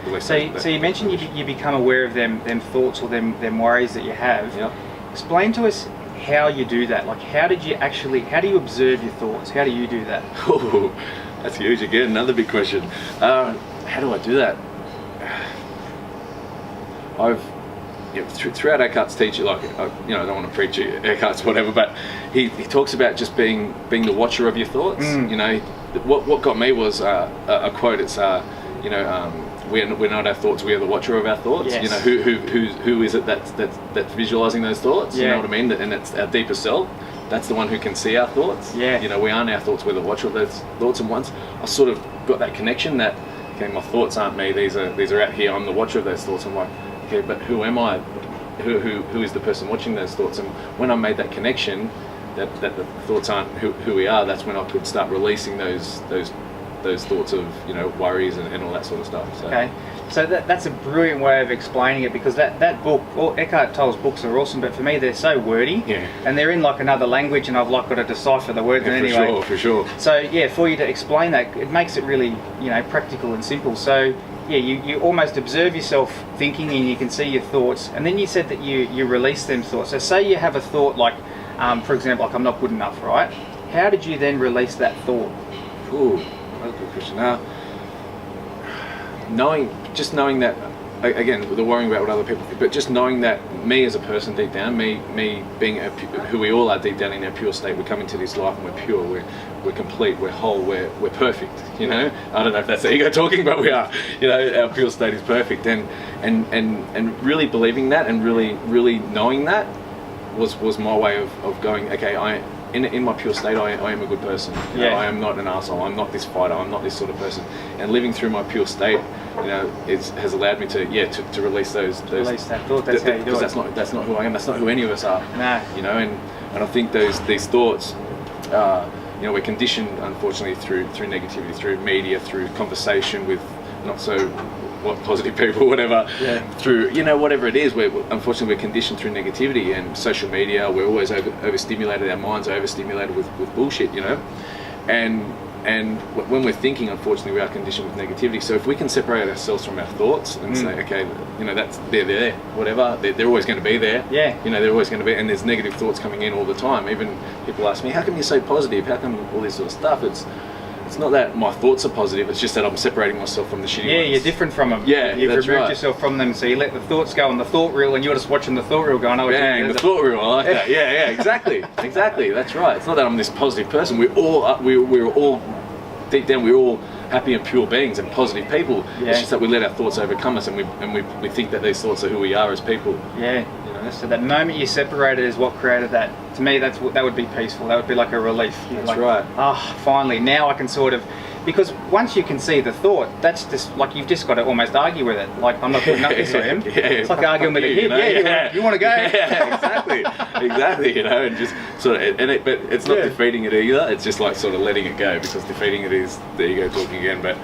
release So, that. so you mentioned you become aware of them thoughts or them worries that you have. Yeah. Explain to us how you do that. Like, how do you observe your thoughts? How do you do that? Oh, that's huge again. Another big question. How do I do that? Throughout Eckhart's teaching, like I don't want to preach Eckhart's whatever, but he talks about just being the watcher of your thoughts. What got me was a quote. It's we're not our thoughts, we are the watcher of our thoughts. Yes. Who is it that's visualizing those thoughts? Yeah. You know what I mean? And it's our deeper self. That's the one who can see our thoughts. Yeah. We aren't our thoughts, we're the watcher of those thoughts. And once I sort of got that connection that, okay, my thoughts aren't me, these are out here, I'm the watcher of those thoughts. I'm like, okay, but who am I? Who is the person watching those thoughts? And when I made that connection, that the thoughts aren't who we are, that's when I could start releasing those thoughts of worries and all that sort of stuff. So. Okay, so that's a brilliant way of explaining it, because that book, Eckhart Tolle's books are awesome, but for me they're so wordy, and they're in like another language, and I've like got to decipher the words. Yeah, for sure. So yeah, for you to explain that, it makes it really practical and simple. So yeah, you almost observe yourself thinking, and you can see your thoughts, and then you said that you release them thoughts. So say you have a thought like, for example, like I'm not good enough, right? How did you then release that thought? Ooh, that's a good question. Knowing that, again, the worrying about what other people think, but just knowing that me as a person deep down, me being who we all are deep down in our pure state, we come into this life and we're pure, we're complete, we're whole, we're perfect. I don't know if that's the ego talking, but we are. Our pure state is perfect, and really believing that and really knowing that was my way of going. Okay, in my pure state, I am a good person. I am not an arsehole. I'm not this fighter. I'm not this sort of person. And living through my pure state, has allowed me to release those. Release that thought. That's how you do it. Because that's not who I am. That's not who any of us are. No. And I think these thoughts, we're conditioned, unfortunately, through negativity, through media, through conversation with not so positive people, whatever, through whatever it is. Unfortunately we're conditioned through negativity and social media. We're always overstimulated. Our minds are overstimulated with bullshit, and when we're thinking, unfortunately, we are conditioned with negativity. So if we can separate ourselves from our thoughts and say, okay, that's they're there, whatever, they're always going to be there. They're always going to be, and there's negative thoughts coming in all the time. Even people ask me, how come you're so positive? How come all this sort of stuff? It's not that my thoughts are positive, it's just that I'm separating myself from the shitty ones. You're different from them. You've removed yourself from them, so you let the thoughts go on the thought reel, and you're just watching the thought reel going, the thought reel, I like that. Yeah, exactly, that's right. It's not that I'm this positive person. We're all deep down, we're all happy and pure beings and positive people. It's just that we let our thoughts overcome us, and we think that these thoughts are who we are as people. So that moment you separated is what created that. To me, that would be peaceful. That would be like a relief. That's right. Finally, now I can sort of, because once you can see the thought, that's just like you've just got to almost argue with it. Like, I'm not good enough, yes I am. It's like arguing with a kid. You want to go? Exactly. And just sort of, but it's not defeating it either. It's just like sort of letting it go, because defeating it is the ego talking again. But